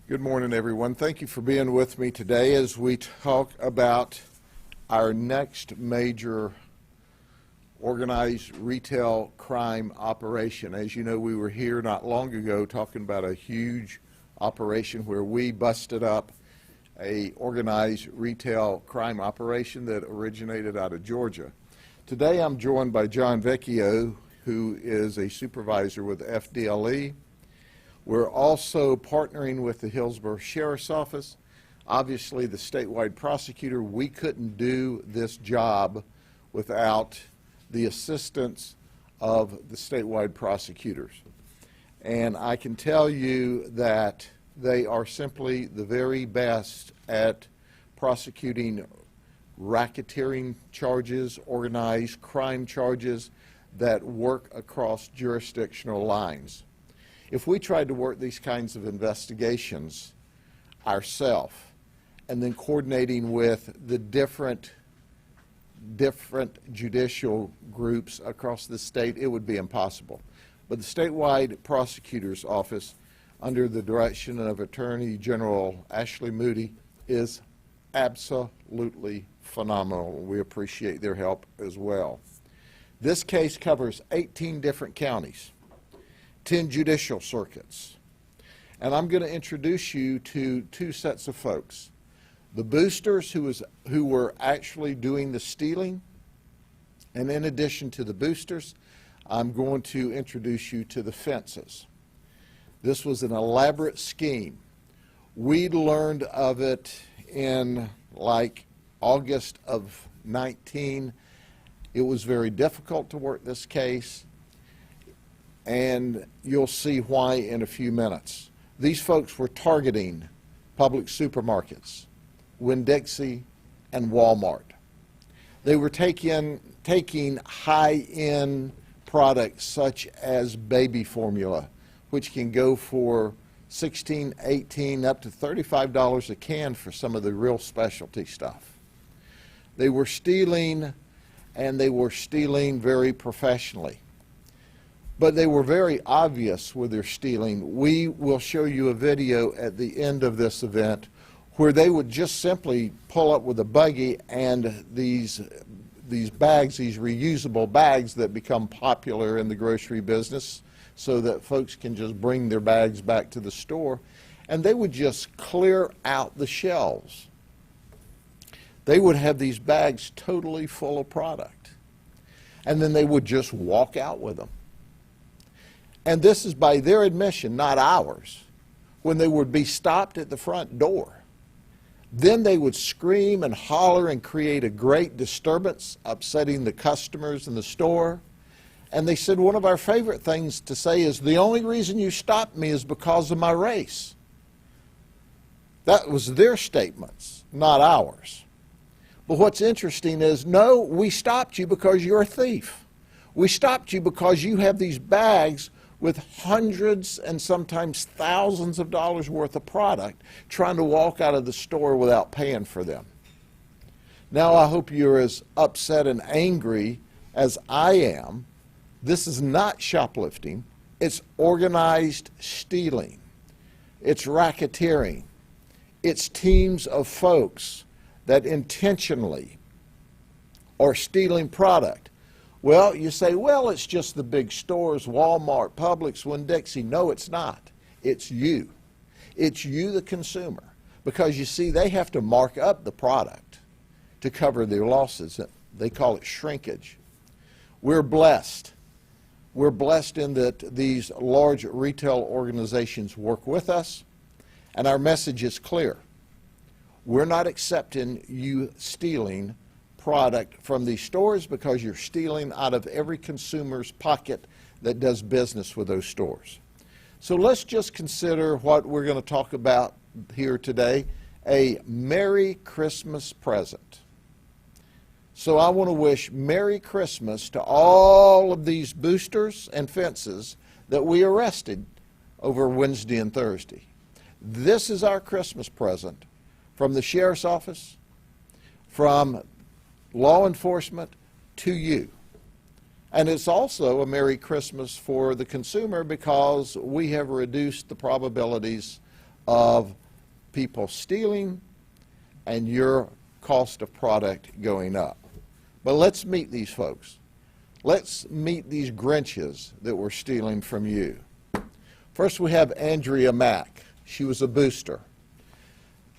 Good morning, everyone. Thank you for being with me today as we talk about our next major organized retail crime operation. As you know, we were here not long ago talking about a huge operation where we busted up a organized retail crime operation that originated out of Georgia. Today I'm joined by John Vecchio, who is a supervisor with FDLE. We're also partnering with the Hillsborough Sheriff's Office. Obviously, the statewide prosecutor, we couldn't do this job without the assistance of the statewide prosecutors. And I can tell you that they are simply the very best at prosecuting racketeering charges, organized crime charges that work across jurisdictional lines. If we tried to work these kinds of investigations ourselves and then coordinating with the different judicial groups across the state, it would be impossible. But the statewide prosecutor's office, under the direction of Attorney General Ashley Moody, is absolutely phenomenal. We appreciate their help as well. This case covers 18 different counties, 10 judicial circuits. And I'm going to introduce you to two sets of folks. The boosters who were actually doing the stealing, and in addition to the boosters, I'm going to introduce you to the fences. This was an elaborate scheme. We learned of it in like August of 19. It was very difficult to work this case, and you'll see why in a few minutes. These folks were targeting public supermarkets, Winn-Dixie, and Walmart. They were taking high-end products such as baby formula, which can go for $16, $18, up to $35 a can for some of the real specialty stuff. They were stealing, and they were stealing very professionally. But they were very obvious with their stealing. We will show you a video at the end of this event where they would just simply pull up with a buggy and these bags, these reusable bags that become popular in the grocery business so that folks can just bring their bags back to the store, and they would just clear out the shelves. They would have these bags totally full of product, and then they would just walk out with them. And this is by their admission, not ours, when they would be stopped at the front door. Then they would scream and holler and create a great disturbance, upsetting the customers in the store. And they said one of our favorite things to say is, the only reason you stopped me is because of my race. That was their statements, not ours. But what's interesting is, no, we stopped you because you're a thief. We stopped you because you have these bags with hundreds and sometimes thousands of dollars worth of product, trying to walk out of the store without paying for them. Now I hope you're as upset and angry as I am. This is not shoplifting. It's organized stealing. It's racketeering. It's teams of folks that intentionally are stealing product. Well, you say, well, it's just the big stores, Walmart, Publix, Winn-Dixie. No, it's not. It's you. It's you, the consumer. Because you see, they have to mark up the product to cover their losses. They call it shrinkage. We're blessed. We're blessed in that these large retail organizations work with us, and our message is clear. We're not accepting you stealing product from these stores because you're stealing out of every consumer's pocket that does business with those stores. So let's just consider what we're going to talk about here today, a Merry Christmas present. So I want to wish Merry Christmas to all of these boosters and fences that we arrested over Wednesday and Thursday. This is our Christmas present from the Sheriff's Office, from law enforcement to you. And it's also a Merry Christmas for the consumer because we have reduced the probabilities of people stealing and your cost of product going up. But let's meet these folks. Let's meet these Grinches that were stealing from you. First, we have Andrea Mack. She was a booster.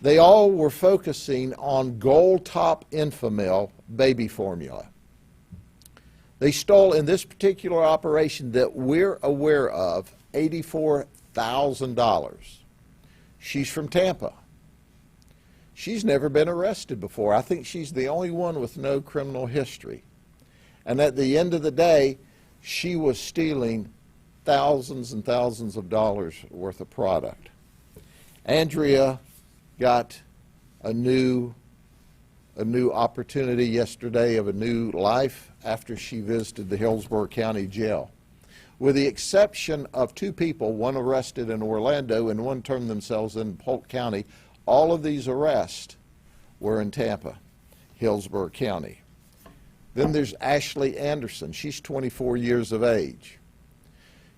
They all were focusing on Gold Top Enfamil baby formula. They stole, in this particular operation that we're aware of, $84,000. She's from Tampa. She's never been arrested before. I think she's the only one with no criminal history. And at the end of the day, she was stealing thousands and thousands of dollars worth of product. Andrea got a new opportunity yesterday of a new life after she visited the Hillsborough County Jail. With the exception of 2 people, one arrested in Orlando and one turned themselves in Polk County, all of these arrests were in Tampa, Hillsborough County. Then there's Ashley Anderson. She's 24 years of age.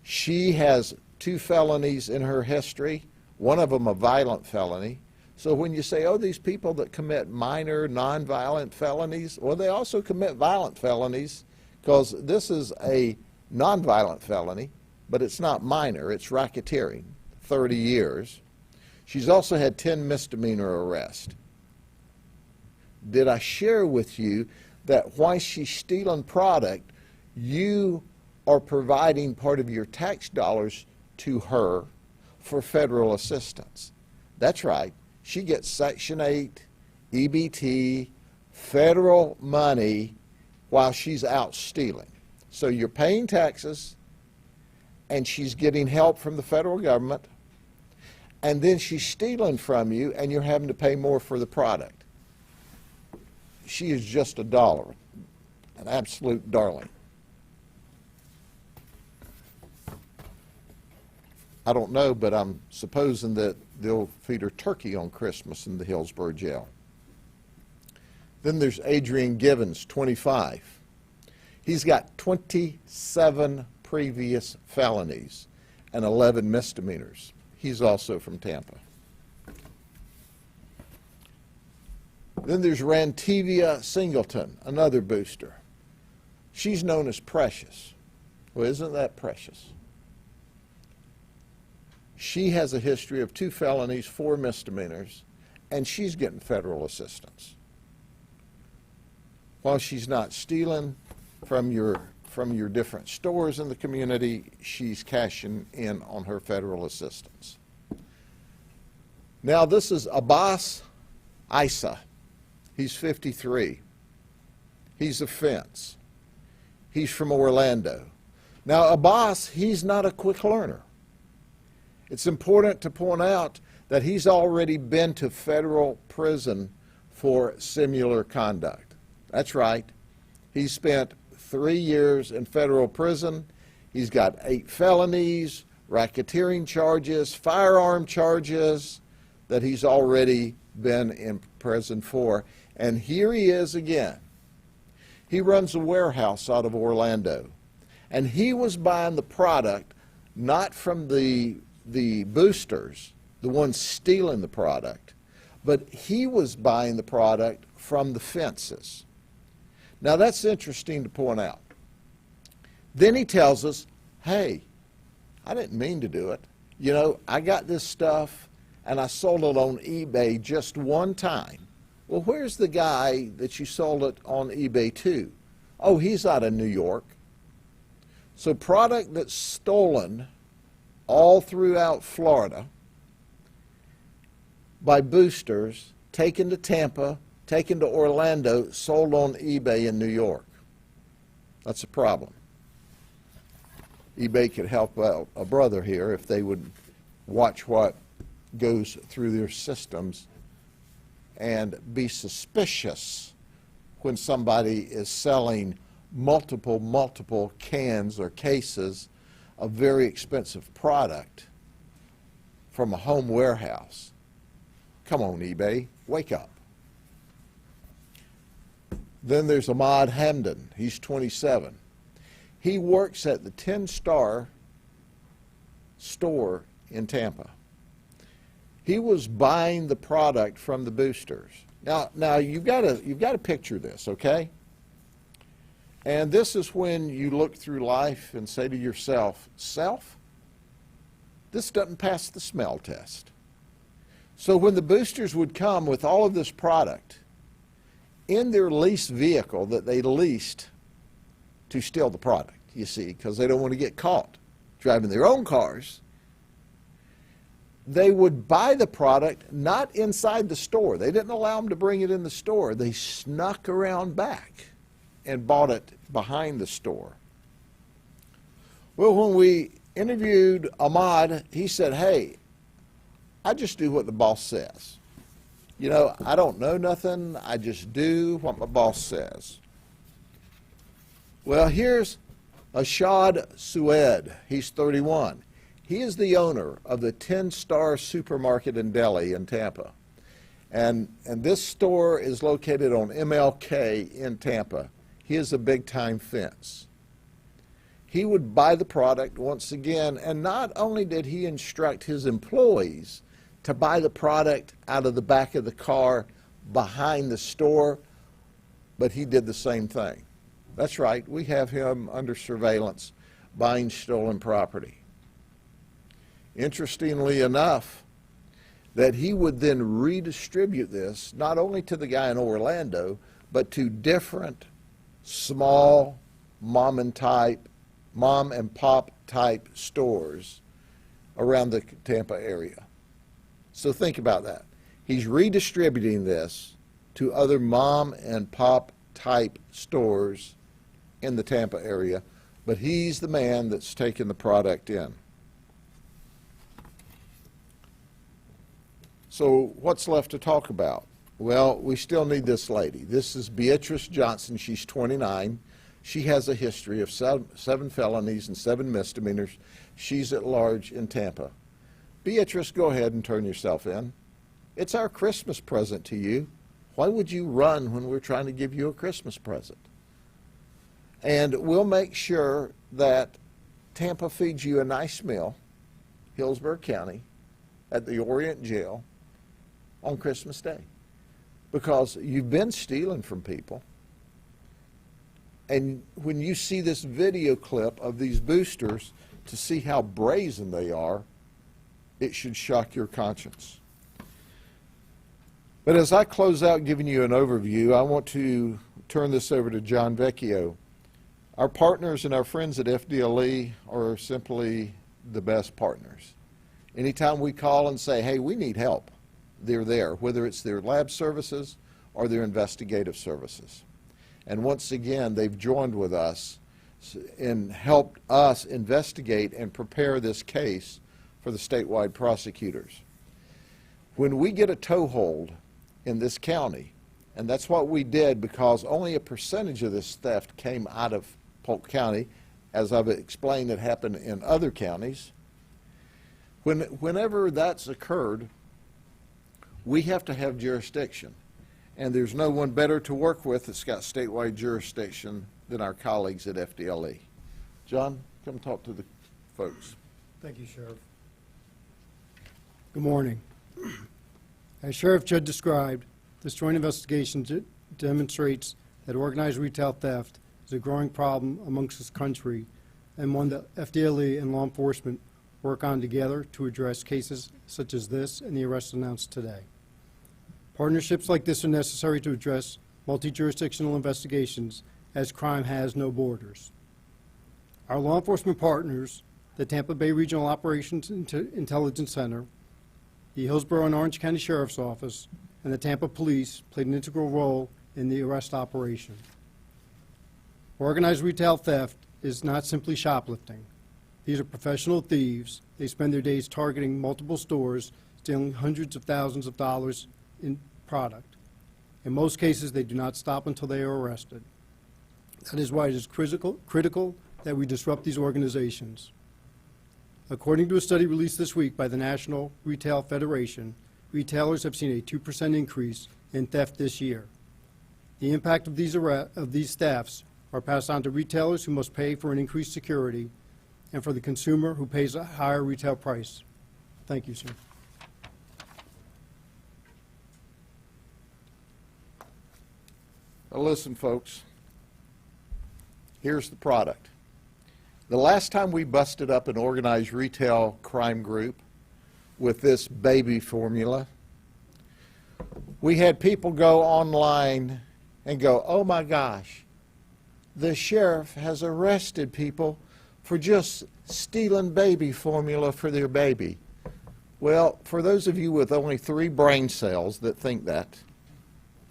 She has 2 felonies in her history, one of them a violent felony. So when you say, oh, these people that commit minor, nonviolent felonies, well, they also commit violent felonies, because this is a nonviolent felony, but it's not minor, it's racketeering, 30 years. She's also had 10 misdemeanor arrests. Did I share with you that while she's stealing product, you are providing part of your tax dollars to her for federal assistance? That's right. She gets Section 8, EBT, federal money while she's out stealing. So you're paying taxes, and she's getting help from the federal government, and then she's stealing from you, and you're having to pay more for the product. She is just a dollar, an absolute darling. I don't know, but I'm supposing that they'll feed her turkey on Christmas in the Hillsborough jail. Then there's Adrian Givens, 25. He's got 27 previous felonies and 11 misdemeanors. He's also from Tampa. Then there's Rantivia Singleton, another booster. She's known as Precious. Well, isn't that precious? She has a history of 2 felonies, 4 misdemeanors, and she's getting federal assistance. While she's not stealing from your different stores in the community, she's cashing in on her federal assistance. Now this is Abbas Isa. He's 53. He's a fence. He's from Orlando. Now Abbas, he's not a quick learner. It's important to point out that he's already been to federal prison for similar conduct. That's right. He spent 3 years in federal prison. He's got 8 felonies, racketeering charges, firearm charges that he's already been in prison for. And here he is again. He runs a warehouse out of Orlando. And he was buying the product not from the boosters, the ones stealing the product, but he was buying the product from the fences. Now that's interesting to point out. Then he tells us, hey, I didn't mean to do it. You know, I got this stuff and I sold it on eBay just one time. Well, where's the guy that you sold it on eBay to? Oh, he's out of New York. So product that's stolen all throughout Florida by boosters, taken to Tampa, taken to Orlando, sold on eBay in New York. That's a problem. eBay could help out a brother here if they would watch what goes through their systems and be suspicious when somebody is selling multiple cans or cases of very expensive product from a home warehouse. Come on, eBay, wake up. Then there's Ahmad Hamdan. He's 27. He works at the 10-Star store in Tampa. He was buying the product from the boosters. Now you've got to picture this, okay? And this is when you look through life and say to yourself, self, this doesn't pass the smell test. So when the boosters would come with all of this product in their leased vehicle that they leased to steal the product, you see, because they don't want to get caught driving their own cars, they would buy the product not inside the store. They didn't allow them to bring it in the store. They snuck around back and bought it behind the store. Well, when we interviewed Ahmad, he said, hey, I just do what the boss says. You know, I don't know nothing. I just do what my boss says. Well, here's Ashad Sued. He's 31. He is the owner of the 10-Star Supermarket and Deli in Tampa. And this store is located on MLK in Tampa. He is a big-time fence. He would buy the product once again, and not only did he instruct his employees to buy the product out of the back of the car behind the store, but he did the same thing. That's right, we have him under surveillance buying stolen property. Interestingly enough, that he would then redistribute this not only to the guy in Orlando, but to different small mom and pop type stores around the Tampa area. So think about that. He's redistributing this to other mom and pop type stores in the Tampa area, but he's the man that's taking the product in. So what's left to talk about? Well, we still need this lady. This is Beatrice Johnson. She's 29. She has a history of seven felonies and 7 misdemeanors. She's at large in Tampa. Beatrice, go ahead and turn yourself in. It's our Christmas present to you. Why would you run when we're trying to give you a Christmas present? And we'll make sure that Tampa feeds you a nice meal, Hillsborough County, at the Orient Jail on Christmas Day. Because you've been stealing from people. And when you see this video clip of these boosters to see how brazen they are, it should shock your conscience. But as I close out giving you an overview, I want to turn this over to John Vecchio. Our partners and our friends at FDLE are simply the best partners. Anytime we call and say, hey, we need help, they're there, whether it's their lab services or their investigative services. And once again, they've joined with us and helped us investigate and prepare this case for the statewide prosecutors. When we get a toehold in this county, and that's what we did because only a percentage of this theft came out of Polk County, as I've explained, it happened in other counties. Whenever that's occurred, we have to have jurisdiction. And there's no one better to work with that's got statewide jurisdiction than our colleagues at FDLE. John, come talk to the folks. Thank you, Sheriff. Good morning. As Sheriff Judd described, this joint investigation demonstrates that organized retail theft is a growing problem amongst this country and one that FDLE and law enforcement work on together to address cases such as this and the arrests announced today. Partnerships like this are necessary to address multi-jurisdictional investigations as crime has no borders. Our law enforcement partners, the Tampa Bay Regional Operations Intelligence Center, the Hillsborough and Orange County Sheriff's Office, and the Tampa Police played an integral role in the arrest operation. Organized retail theft is not simply shoplifting. These are professional thieves. They spend their days targeting multiple stores, stealing hundreds of thousands of dollars in product. In most cases, they do not stop until they are arrested. That is why it is critical that we disrupt these organizations. According to a study released this week by the National Retail Federation, retailers have seen a 2% increase in theft this year. The impact of these thefts are passed on to retailers who must pay for an increased security and for the consumer who pays a higher retail price. Thank you, sir. Now listen, folks. Here's the product. The last time we busted up an organized retail crime group with this baby formula, we had people go online and go, oh my gosh, the sheriff has arrested people for just stealing baby formula for their baby. Well, for those of you with only 3 brain cells that think that,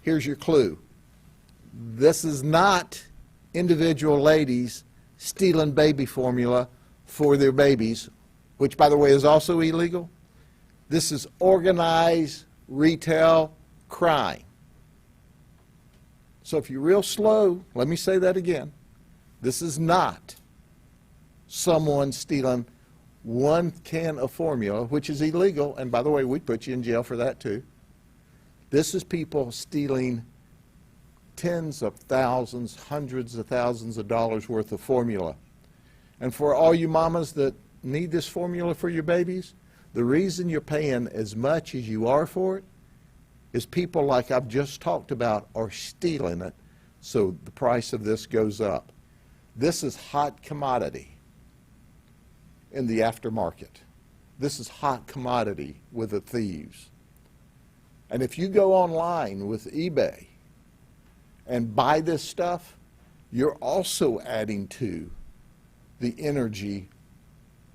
here's your clue. This is not individual ladies stealing baby formula for their babies, which, by the way, is also illegal. This is organized retail crime. So if you're real slow, let me say that again. This is not someone stealing 1 can of formula, which is illegal, and by the way, we'd put you in jail for that too. This is people stealing tens of thousands, hundreds of thousands of dollars worth of formula. And for all you mamas that need this formula for your babies, the reason you're paying as much as you are for it is people like I've just talked about are stealing it, so the price of this goes up. This is hot commodity in the aftermarket. This is hot commodity with the thieves. And if you go online with eBay and buy this stuff, you're also adding to the energy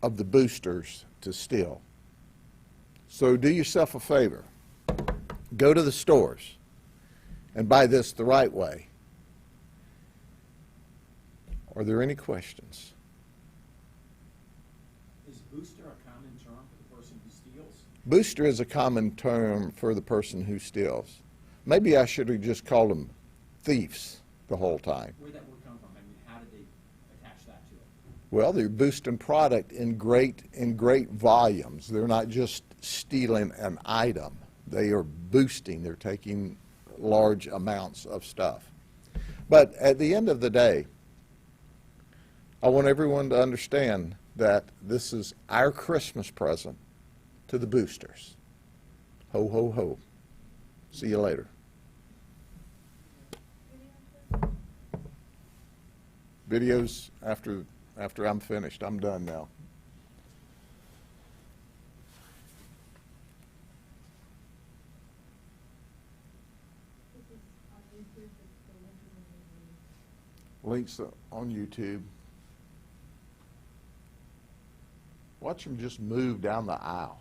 of the boosters to steal. So do yourself a favor. Go to the stores and buy this the right way. Are there any questions? Is booster a common term for the person who steals? Booster is a common term for the person who steals. Maybe I should have just called them thieves the whole time. Where'd that word come from? I mean, how did they attach that to it? Well, they're boosting product in great volumes. They're not just stealing an item. They are boosting. They're taking large amounts of stuff. But at the end of the day, I want everyone to understand that this is our Christmas present to the boosters. Ho, ho, ho. See you later. Videos after I'm finished. I'm done now. Links on YouTube. Watch them just move down the aisle.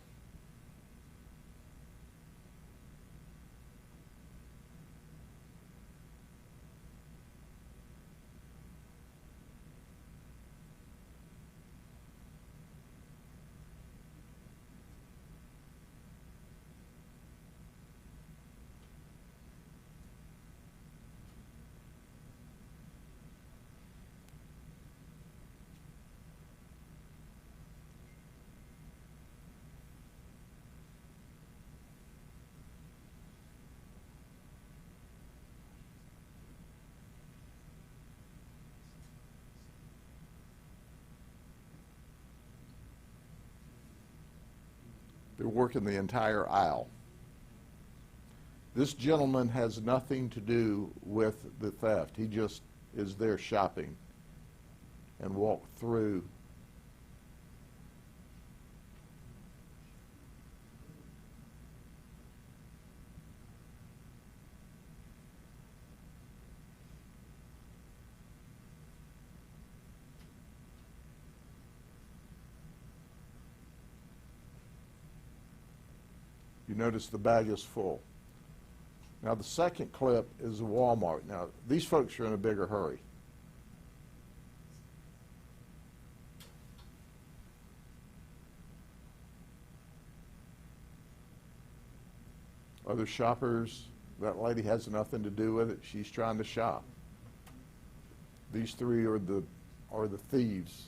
They're working the entire aisle. This gentleman has nothing to do with the theft. He just is there shopping and walked through. You notice the bag is full. Now the second clip is a Walmart. Now these folks are in a bigger hurry. Other shoppers, that lady has nothing to do with it. She's trying to shop. These three are the thieves.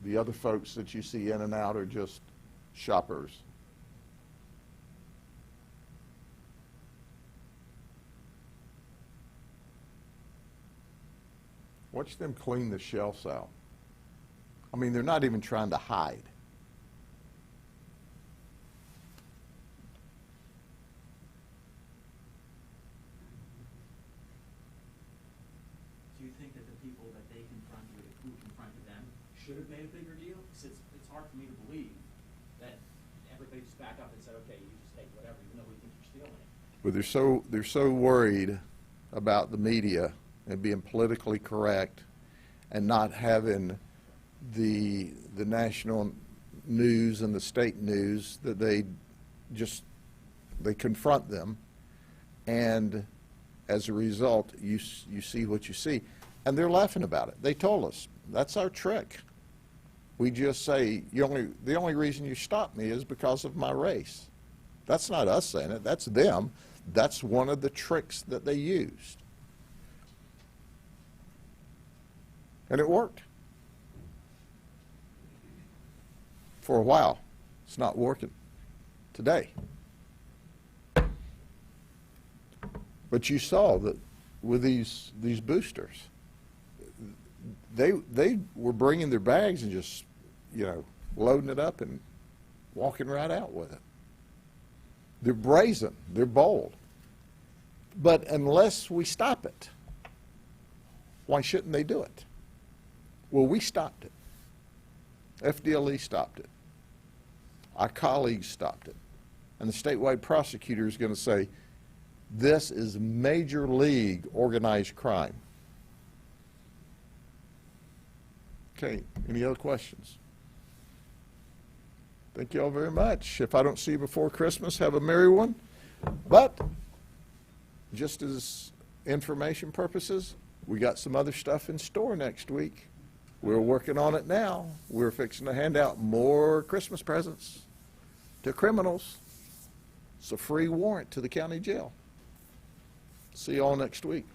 The other folks that you see in and out are just shoppers. Watch them clean the shelves out. I mean, they're not even trying to hide. should have made a bigger deal? Because it's hard for me to believe that everybody just backed up and said, okay, you just take whatever, even though we think you're stealing it. But they're so worried about the media and being politically correct and not having the national news and the state news that they confront them, and as a result you see what you see, and they're laughing about it. They told us that's our trick. We just say the only reason you stopped me is because of my race. That's not us saying it, that's them. That's one of the tricks that they used. And it worked. For a while. It's not working today. But you saw that with these boosters, they were bringing their bags and just, loading it up and walking right out with it. They're brazen. They're bold. But unless we stop it, why shouldn't they do it? Well, we stopped it. FDLE stopped it. Our colleagues stopped it. And the statewide prosecutor is going to say, this is major league organized crime. Okay, any other questions? Thank you all very much. If I don't see you before Christmas, have a merry one. But just as information purposes, we got some other stuff in store next week. We're working on it now. We're fixing to hand out more Christmas presents to criminals. It's a free warrant to the county jail. See you all next week.